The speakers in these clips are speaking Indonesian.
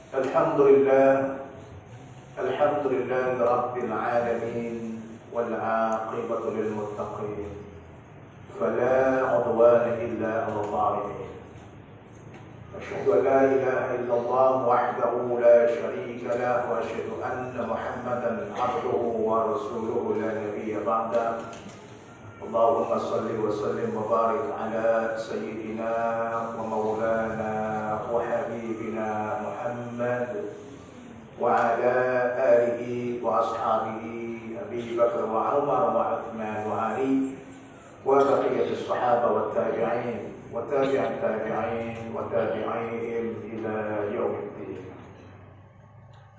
Alhamdulillah Rabbil Alamin wal aqibatu lil muttaqin fala udwana illa 'alal zalimin. Asyhadu an la ilaha illallah wahdahu la syarika lah wa asyhadu anna Muhammadan 'abduhu wa rasuluhu la nabiyya ba'da. Allahumma salli wa sallim wa barik ala sayyidina wa maulana wa habibina Muhammad wa ala alihi wa ashabihi Abi Bakr wa Umar wa Uthman wa Ali wa baqiyati sahaba wa tabi'in wa tabi'at tabi'in wa tabi'ihim ila yaumiddin.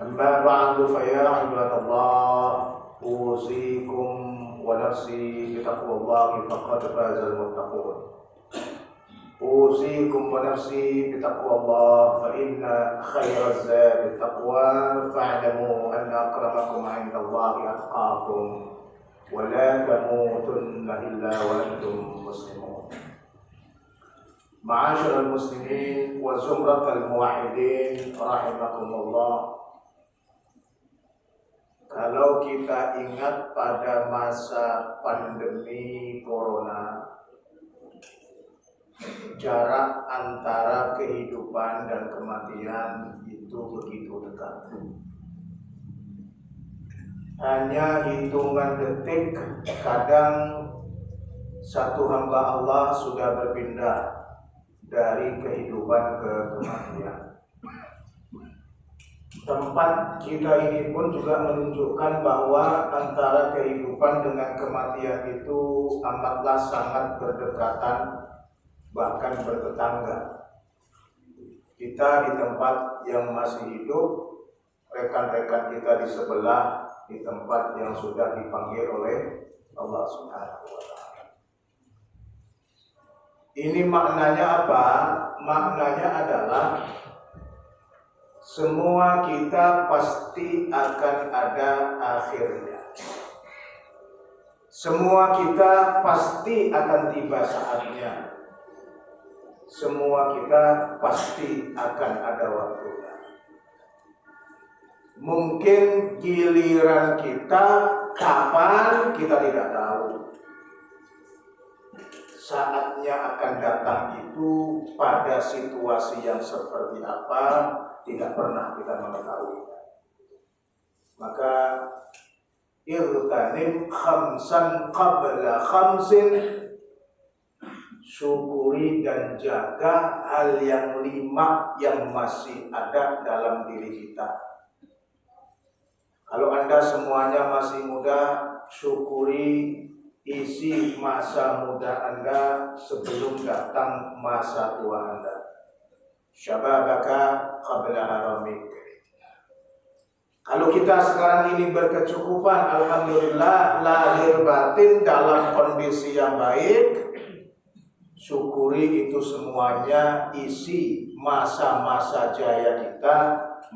Amma ba'du fa ya ibadallah, usikum wa nafsi bitaqwallahi faqad fazal muttaqun. Usikum wa nafsi bitaqwallah fa inna khairaz zadi taqwa fa'lamu anna akramakum 'indallahi atqakum wa la tamutunna illa wa antum muslimun. Ma'asyiral muslimin wa zumratal muwahhidin rahimakumullah. Kalau kita ingat pada masa pandemi corona, jarak antara kehidupan dan kematian itu begitu dekat. Hanya hitungan detik, kadang satu hamba Allah sudah berpindah dari kehidupan ke kematian. Tempat kita ini pun juga menunjukkan bahwa antara kehidupan dengan kematian itu amatlah sangat berdekatan, bahkan bertetangga. Kita di tempat yang masih hidup, rekan-rekan kita di sebelah di tempat yang sudah dipanggil oleh Allah Subhanahu wa Ta'ala. Ini maknanya apa? Maknanya adalah semua kita pasti akan ada akhirnya. Semua kita pasti akan tiba saatnya. Semua kita pasti akan ada waktunya. Mungkin giliran kita kapan kita tidak tahu. Saatnya akan datang itu pada situasi yang seperti apa tidak pernah kita mengetahui. Maka irtanim khamsan qabla khamsin, syukuri dan jaga hal yang 5 yang masih ada dalam diri kita. Kalau Anda semuanya masih muda, syukuri isi masa muda Anda sebelum datang masa tua Anda. Syababaka qabla haramik. Kalau kita sekarang ini berkecukupan, alhamdulillah, lahir batin dalam kondisi yang baik, syukuri itu semuanya isi masa-masa jaya kita,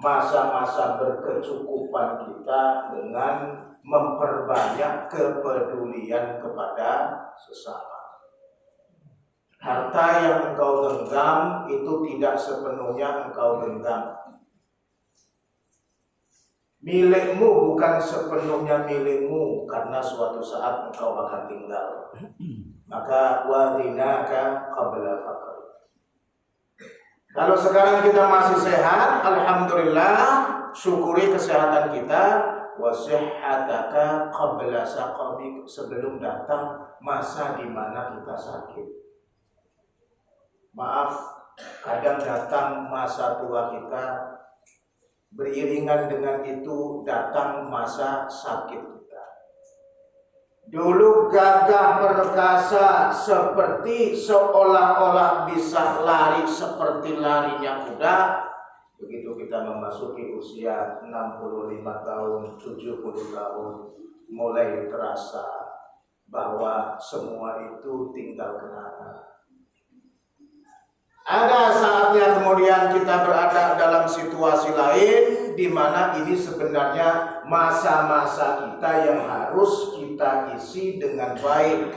masa-masa berkecukupan kita dengan memperbanyak kepedulian kepada sesama. Harta yang engkau genggam itu tidak sepenuhnya engkau genggam. Milikmu bukan sepenuhnya milikmu, karena suatu saat engkau akan tinggal. Maka wadinaka qabla faqr. Kalau sekarang kita masih sehat, alhamdulillah, syukuri kesehatan kita. Wasihhataka qabla saqamik, sebelum datang masa di mana kita sakit. Maaf, kadang datang masa tua kita, beriringan dengan itu datang masa sakit kita. Dulu gagah perkasa seperti seolah-olah bisa lari seperti larinya kuda. Begitu kita memasuki usia 65 tahun, 70 tahun, mulai terasa bahwa semua itu tinggal kenangan. Ada saatnya kemudian kita berada dalam situasi lain di mana ini sebenarnya masa-masa kita yang harus kita isi dengan baik.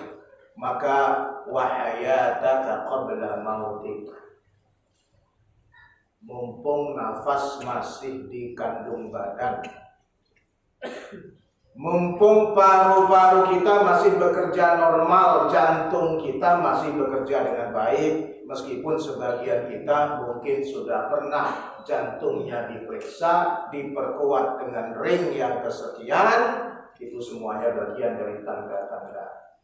Maka wa hayataka qabla mautik. Mumpung nafas masih di kandung badan, mumpung paru-paru kita masih bekerja normal, jantung kita masih bekerja dengan baik, meskipun sebagian kita mungkin sudah pernah jantungnya diperiksa, diperkuat dengan ring yang kesekian, itu semuanya bagian dari tanda-tanda.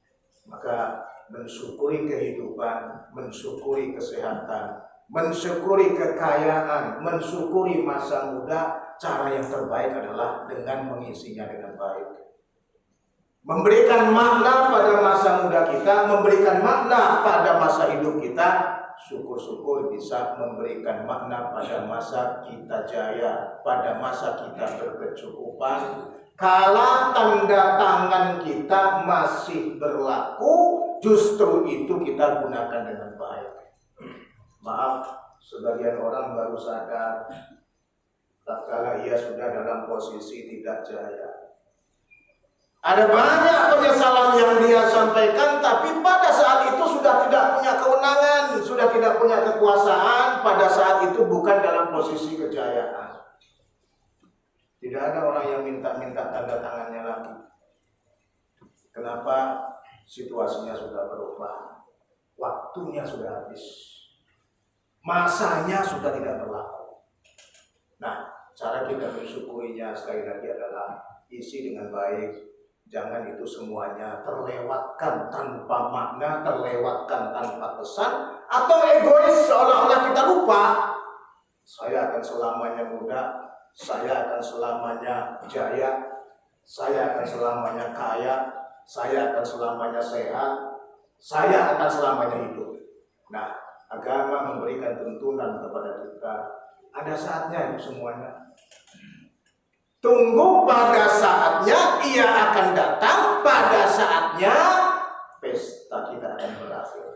Maka mensyukuri kehidupan, mensyukuri kesehatan, mensyukuri kekayaan, mensyukuri masa muda. Cara yang terbaik adalah dengan mengisinya dengan baik. Memberikan makna pada masa muda kita, memberikan makna pada masa hidup kita. Syukur-syukur bisa memberikan makna pada masa kita jaya, pada masa kita berkecukupan. Kala tanda tangan kita masih berlaku, justru itu kita gunakan dengan baik. Maaf, sebagian orang baru sadar tatkala ia sudah dalam posisi tidak jaya. Ada banyak penyesalan yang dia sampaikan, tapi pada saat itu sudah tidak punya kewenangan, sudah tidak punya kekuasaan, pada saat itu bukan dalam posisi kejayaan. Tidak ada orang yang minta-minta tanda tangannya lagi. Kenapa? Situasinya sudah berubah. Waktunya sudah habis. Masanya sudah tidak berlaku. Nah, cara kita bersyukurinya sekali lagi adalah isi dengan baik. Jangan itu semuanya terlewatkan tanpa makna, terlewatkan tanpa pesan, atau egois seolah-olah kita lupa. Saya akan selamanya muda, saya akan selamanya jaya, saya akan selamanya kaya, saya akan selamanya sehat, saya akan selamanya hidup. Nah, agama memberikan tuntunan kepada kita. Ada saatnya itu semuanya. Tunggu pada saatnya ia akan datang, pada saatnya pesta kita akan berakhir.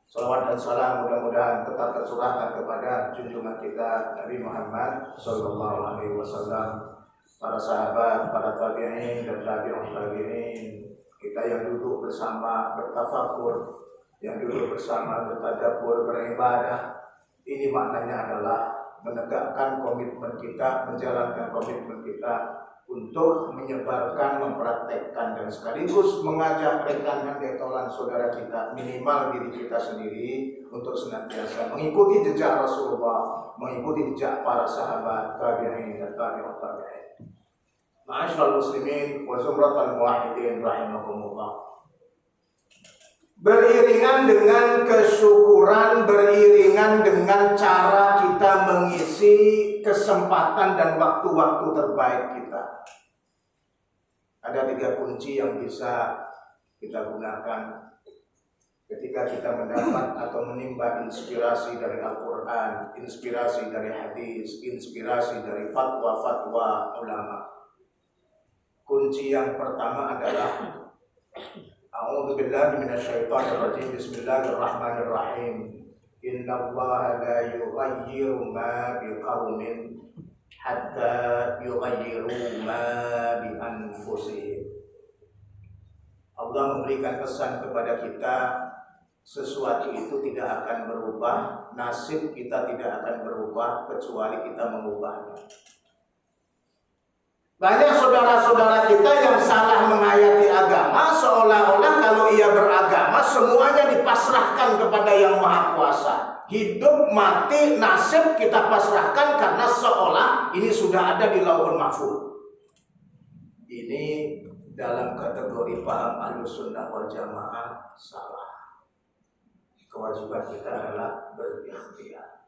Salawat dan salam mudah-mudahan tetap tercurahkan kepada junjungan kita Nabi Muhammad Sallallahu Alaihi Wasallam, para sahabat, para tabi'in dan tabi'in, kita yang duduk bersama bertafakur, yang duduk bersama bertadabbur, beribadah. Ini maknanya adalah menegakkan komitmen kita, menjalankan komitmen kita untuk menyebarkan, mempraktekkan, dan sekaligus mengajak rekan dan getolan saudara kita, minimal diri kita sendiri, untuk senantiasa mengikuti jejak Rasulullah, mengikuti jejak para sahabat, tabi'in dan tabi'ut tabi'in. Ma'asyiral muslimin wa zumratal muwahhidin rahimakumullah. Beriringan dengan kesyukuran, beriringan dengan cara kita mengisi kesempatan dan waktu-waktu terbaik kita. Ada 3 kunci yang bisa kita gunakan ketika kita mendapat atau menimba inspirasi dari Al-Quran, inspirasi dari hadis, inspirasi dari fatwa-fatwa ulama. Kunci yang pertama adalah A'udzu billahi minasyaitonir rajim. Bismillahirrahmanirrahim. Innallaha la yughayyiru ma biqaumin hatta yughayyiru ma bi anfusihim. Allah memberikan pesan kepada kita, sesuatu itu tidak akan berubah, nasib kita tidak akan berubah kecuali kita mengubahnya. Banyak saudara-saudara kita yang salah menghayati agama, seolah-olah kalau ia beragama semuanya dipasrahkan kepada Yang Maha Kuasa. Hidup mati nasib kita pasrahkan karena seolah ini sudah ada di Lauhul Mahfuz. Ini dalam kategori paham Ahlussunnah wal Jamaah salah. Kewajiban kita adalah berikhtiar.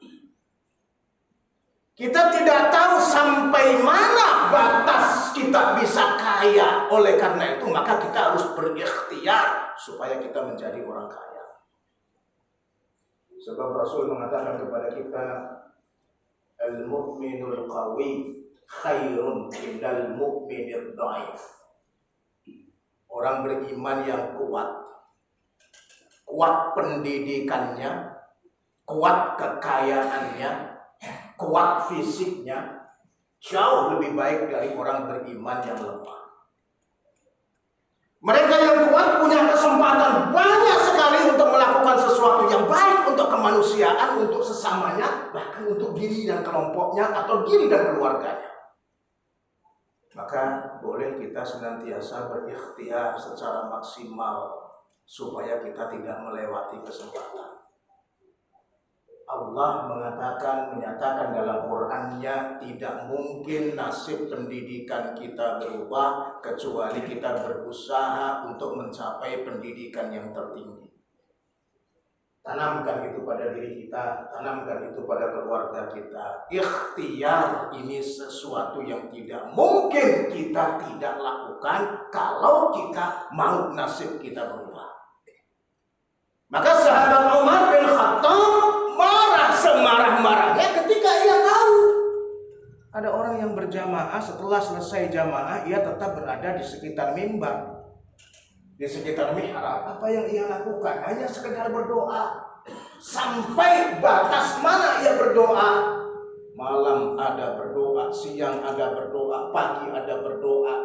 Kita tidak tahu sampai mana batas kita bisa kaya. Oleh karena itu maka kita harus berikhtiar supaya kita menjadi orang kaya. Sebab Rasul mengatakan kepada kita, al-mu'minul qawi khairun minal mu'minid dhaif. Orang beriman yang kuat, kuat pendidikannya, kuat kekayaannya, kuat fisiknya, jauh lebih baik dari orang beriman yang lemah. Mereka yang kuat punya kesempatan banyak sekali untuk melakukan sesuatu yang baik untuk kemanusiaan, untuk sesamanya, bahkan untuk diri dan kelompoknya atau diri dan keluarganya. Maka boleh kita senantiasa berikhtiar secara maksimal supaya kita tidak melewati kesempatan. Allah menyatakan dalam Qur'annya, tidak mungkin nasib pendidikan kita berubah kecuali kita berusaha untuk mencapai pendidikan yang tertinggi. Tanamkan itu pada diri kita, tanamkan itu pada keluarga kita. Ikhtiar ini sesuatu yang tidak mungkin kita tidak lakukan kalau kita mau nasib kita berubah. Maka sahabat Umar bin Khattab marah semarah-marahnya ketika ia tahu ada orang yang berjamaah, setelah selesai jamaah ia tetap berada di sekitar mimbar, di sekitar mihrab. Apa yang ia lakukan? Hanya sekedar berdoa. Sampai batas mana ia berdoa? Malam ada berdoa, siang ada berdoa, pagi ada berdoa,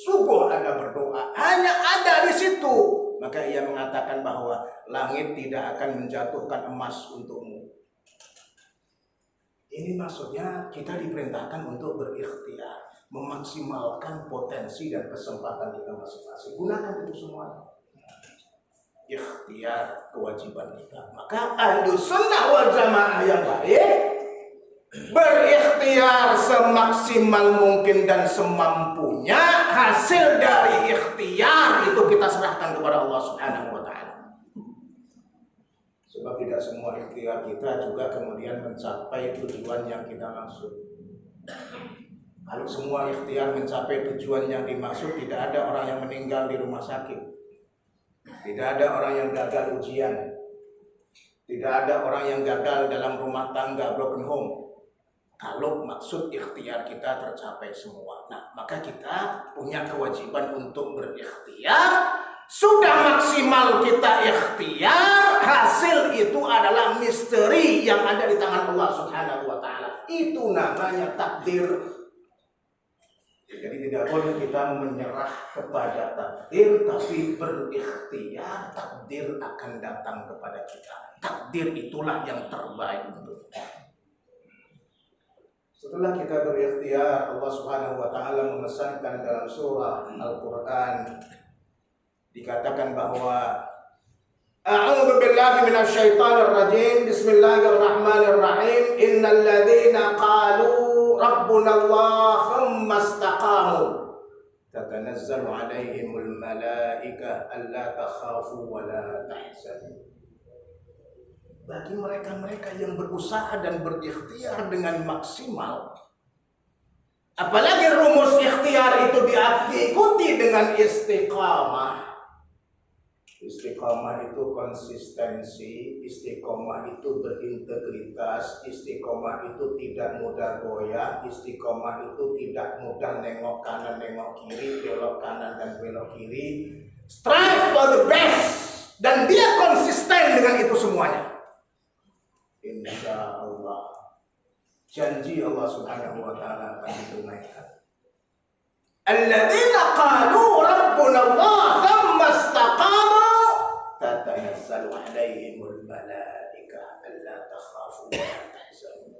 subuh ada berdoa. Hanya ada di situ. Maka ia mengatakan bahwa langit tidak akan menjatuhkan emas untukmu. Ini maksudnya kita diperintahkan untuk berikhtiar, memaksimalkan potensi dan kesempatan kita masing-masing. Gunakan itu semua. Ikhtiar kewajiban kita. Maka Ahlus Sunnah wal Jamaah yang baik berikhtiar semaksimal mungkin dan semampunya. Hasil dari ikhtiar itu kita serahkan kepada Allah Subhanahu wa ta'ala. Sebab tidak semua ikhtiar kita juga kemudian mencapai tujuan yang kita maksud. Kalau semua ikhtiar mencapai tujuan yang dimaksud, tidak ada orang yang meninggal di rumah sakit, tidak ada orang yang gagal ujian, tidak ada orang yang gagal dalam rumah tangga, broken home. Kalau maksud ikhtiar kita tercapai semua. Nah, maka kita punya kewajiban untuk berikhtiar. Sudah maksimal kita ikhtiar, hasil itu adalah misteri yang ada di tangan Allah Subhanahu wa ta'ala. Itu namanya takdir. Jadi tidak boleh kita menyerah kepada takdir, tapi berikhtiar, takdir akan datang kepada kita. Takdir itulah yang terbaik untuk kita. Setelah kita berikhtiar, Allah Subhanahu wa ta'ala memesankan dalam surah Al-Quran, dikatakan bahwa A'udzu billahi minasyaitonir rajim. Bismillahirrahmanirrahim. Innal ladzina qalu rabbunallah tsumma istaqamu tatanazzalu 'alaihimul malaikatu alla takhafu wa la tahzanu. Bagi mereka-mereka yang berusaha dan berikhtiar dengan maksimal, apalagi rumus ikhtiar itu diikuti dengan istiqamah. Istiqamah itu konsistensi, istiqamah itu berintegritas, istiqamah itu tidak mudah goyah, istiqamah itu tidak mudah nengok kanan, nengok kiri, belok kanan dan belok kiri. Strive for the best, dan dia konsisten dengan itu semuanya. Insya Allah, janji Allah Subhanahu wa ta'ala akan ditunaikan. Alladzina qalu rabbuna Allah tsumma istaqamu tatanazzalu 'alaihimul malaikatu alla takhafu wa la tahzanu.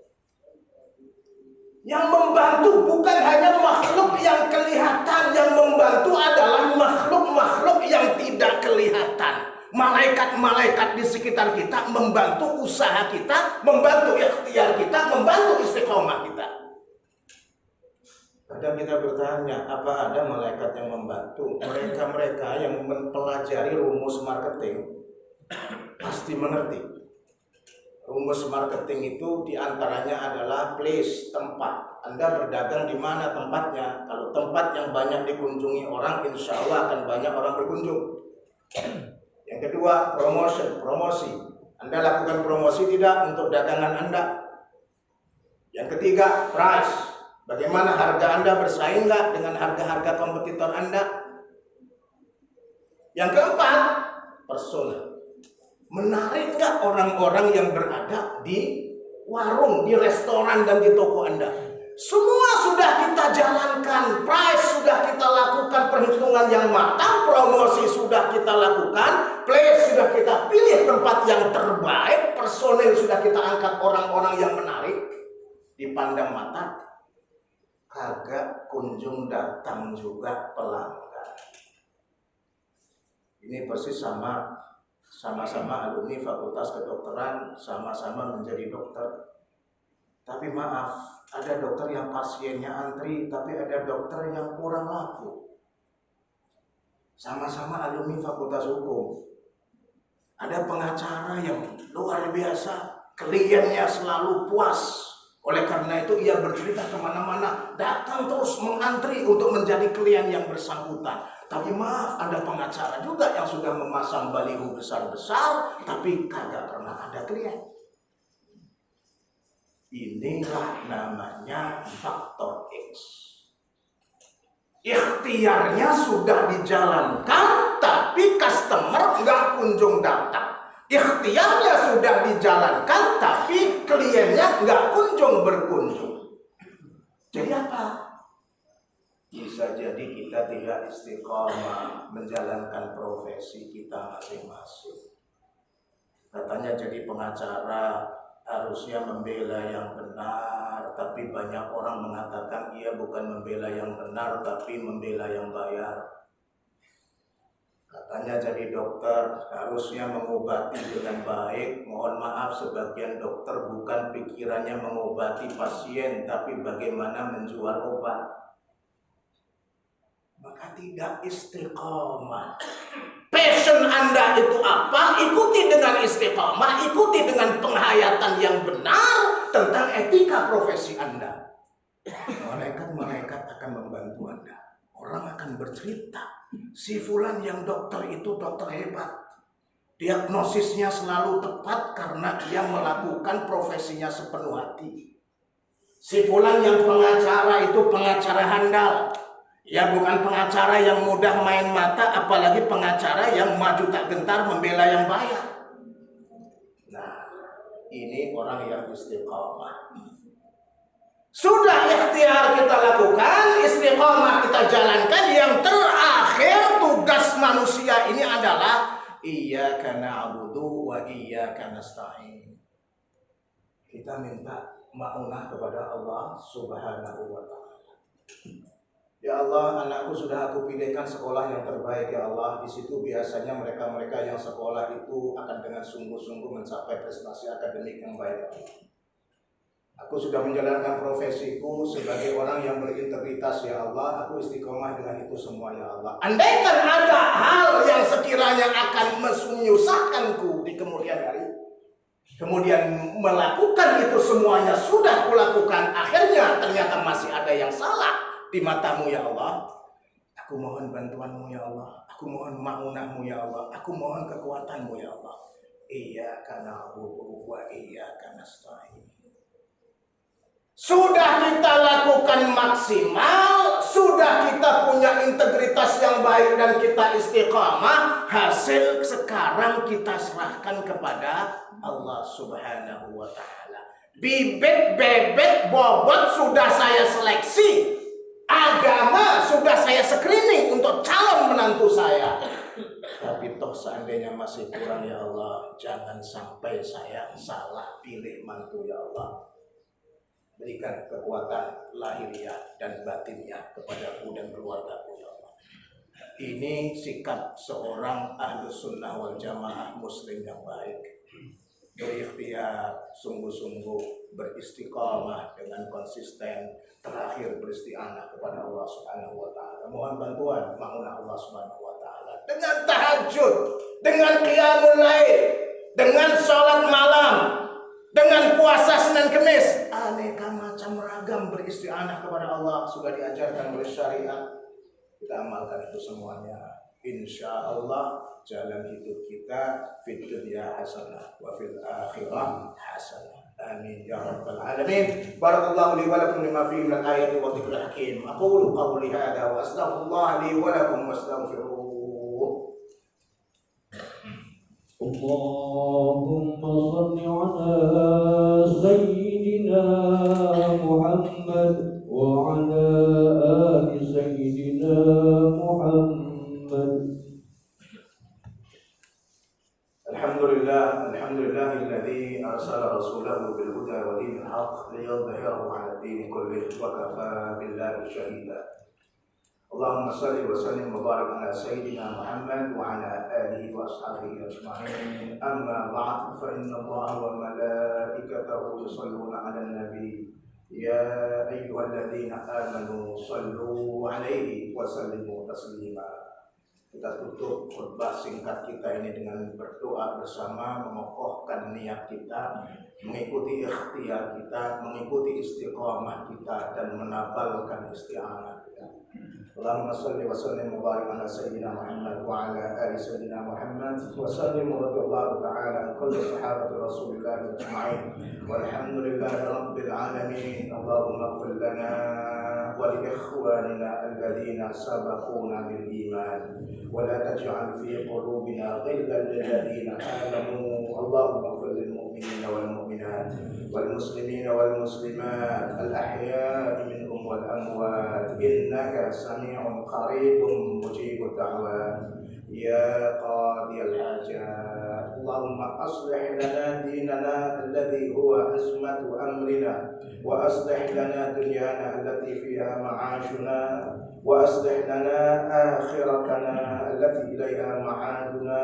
Yang membantu bukan hanya makhluk yang kelihatan, yang membantu adalah makhluk-makhluk yang tidak kelihatan. Malaikat-malaikat di sekitar kita membantu usaha kita, membantu ikhtiar kita, membantu istiqomah kita. Kadang kita bertanya, apa ada malaikat yang membantu? Mereka-mereka yang mempelajari rumus marketing pasti mengerti. Rumus marketing itu diantaranya adalah place, tempat. Anda berdagang di mana tempatnya? Kalau tempat yang banyak dikunjungi orang, insya Allah akan banyak orang berkunjung. Yang kedua, promosi. Anda lakukan promosi tidak untuk dagangan Anda. Yang ketiga, price. Bagaimana harga Anda bersaing nggak dengan harga-harga kompetitor Anda? Yang keempat, persona. Menarik nggak orang-orang yang berada di warung, di restoran dan di toko Anda? Semua sudah kita jalankan, price sudah kita lakukan, perhitungan yang matang, promosi sudah kita lakukan, place sudah kita pilih tempat yang terbaik, personil sudah kita angkat orang-orang yang menarik, dipandang mata, kagak kunjung datang juga pelanggan. Ini persis sama-sama alumni Fakultas Kedokteran, sama-sama menjadi dokter. Tapi maaf, ada dokter yang pasiennya antri, tapi ada dokter yang kurang laku. Sama-sama alumni Fakultas Hukum. Ada pengacara yang luar biasa, kliennya selalu puas. Oleh karena itu ia bercerita kemana-mana, datang terus mengantri untuk menjadi klien yang bersangkutan. Tapi maaf, ada pengacara juga yang sudah memasang baliho besar-besar, tapi kagak pernah ada klien. Inilah namanya faktor X. Ikhtiarnya sudah dijalankan, tapi customer nggak kunjung datang. Ikhtiarnya sudah dijalankan, tapi kliennya nggak kunjung berkunjung. Jadi apa? Bisa jadi kita tidak istiqomah menjalankan profesi kita masing-masing. Katanya jadi pengacara harusnya membela yang benar, tapi banyak orang mengatakan ia bukan membela yang benar, tapi membela yang bayar. Katanya jadi dokter harusnya mengobati dengan baik. Mohon maaf, sebagian dokter bukan pikirannya mengobati pasien, tapi bagaimana menjual obat. Maka tidak istiqomah. Passion Anda itu apa? Ikuti dengan istiqomah, ikuti dengan penghayatan yang benar tentang etika profesi Anda. Malaikat-malaikat akan membantu Anda. Orang akan bercerita, si fulan yang dokter itu dokter hebat. Diagnosisnya selalu tepat karena dia melakukan profesinya sepenuh hati. Si fulan yang pengacara itu pengacara handal. Ya bukan pengacara yang mudah main mata, apalagi pengacara yang maju tak gentar membela yang bayar. Nah, ini orang yang istiqomah. Sudah ikhtiar kita lakukan, istiqomah kita jalankan. Yang terakhir tugas manusia ini adalah iyyaka na'budu wa iyyaka nasta'in. Kita minta ma'unah kepada Allah Subhanahu wa ta'ala. Ya Allah, anakku sudah aku pilihkan sekolah yang terbaik ya Allah. Di situ biasanya mereka-mereka yang sekolah itu akan dengan sungguh-sungguh mencapai prestasi akademik yang baik. Aku sudah menjalankan profesiku sebagai orang yang berintegritas ya Allah. Aku istiqomah dengan itu semua ya Allah. Andaikan ada hal yang sekiranya akan menyusahkanku di kemudian hari, kemudian melakukan itu semuanya sudah kulakukan, akhirnya ternyata masih ada yang salah di matamu ya Allah, aku mohon bantuanmu ya Allah, aku mohon ma'unahmu ya Allah, aku mohon kekuatanmu ya Allah. Iyyaka na'budu wa iyyaka nasta'in. Sudah kita lakukan maksimal, sudah kita punya integritas yang baik dan kita istiqamah, hasil sekarang kita serahkan kepada Allah Subhanahu wa ta'ala. Bibit, bebek, bobot sudah saya seleksi. Agama sudah saya screening untuk calon menantu saya. Tapi toh seandainya masih kurang ya Allah, jangan sampai saya salah pilih mantu ya Allah. Berikan kekuatan lahiriah dan batinnya kepadaku dan keluargaku ya Allah. Ini sikap seorang ahlus sunnah wal jamaah muslim yang baik. Berikhtiar, sungguh-sungguh beristiqamah dengan konsisten, terakhir beristianah kepada Allah Subhanahu wa ta'ala. Mohon bantuan ma'unah Allah Subhanahu wa ta'ala dengan tahajud, dengan qiyamul lail, dengan sholat malam, dengan puasa Senin Kemis, aneka macam ragam beristianah kepada Allah sudah diajarkan oleh syariat. Kita amalkan itu semuanya. Insya Allah jalan hidup kita fid dunya hasanah wa fil akhirah hasanah. Amin ya rabbal alamin. Barakallahu li wa lakum lima fihi min al-ayati wa dhikril hakim. Aqulu qawli hadha wa astaghfirullah li wa lakum wastaghfiruh. Allahumma shalli ala sayyidina Muhammad لله الذي أرسل رسوله بالهدى ودين الحق ليظهره على الدين كله وكفى بالله شهيدا. اللهم صل وسلم وبارك على سيدنا محمد وعلى آله وأصحابه أجمعين. أما بعد فإن الله وملائكته يصلون على النبي يا أيها الذين آمنوا صلوا عليه وسلموا تسليما. Kita tutup khutbah singkat kita ini dengan berdoa bersama, mengokohkan niat kita, mengikuti ikhtiar kita, mengikuti istiqamah kita, dan menabalkan isti'anah kita. Allahumma salli wa sallim wa barik ala sayyidina Muhammad wa ala ali sayyidina Muhammad wa sallim wa radiyallahu ta'ala an kulli sahabati Rasulillah ajma'in walhamdulillahi rabbil alamin. Allahumma ighfir lana wa li ikhwanina alladhina sabaquna bil iman wa la taj'al fi qulubina ghillan lil ladzina amanu. Allahumma ighfir lil mu'minina wal mu'minat wal muslimina wal muslimat al ahya'i minhum wal amwat innaka sami'un qaribun mujibud da'wat ya qadiyal hajat. Allahumma aslih lana dinana alladhi huwa ismatu amrina wa aslih lana dunyana allati fiha ma'ashuna wa aslih lana akhiratana allati ilayha ma'aduna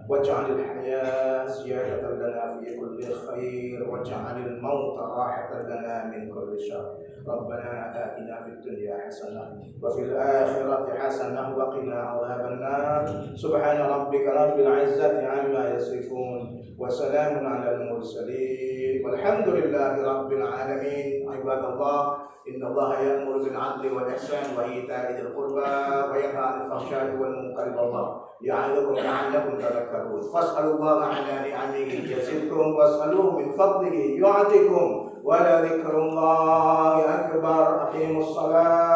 waj'al al-hayata ziyadatan lana fi kulli khair waj'al al-mauta rahatan lana min kulli syarr. Rabbana atina fid dunya hasanah wa fil akhirati hasanah wa qina adzaban nar. Subhana rabbika rabbil izzati amma yasifun wa salamun alal mursalin walhamdulillahi rabbil alamin. Ibadallah, innallaha ya'muru bil 'adli wal ihsani wa ita'i dzil qurba wa yanha 'anil fahsya'i wal munkari wal ya'idhukum la'allakum tadhakkarun. Fas'alullaha 'ala ni'amihi yazidkum was'aluhu min fadlihi yu'tikum wa la dzikrullahi akbar. Aqimus shalah.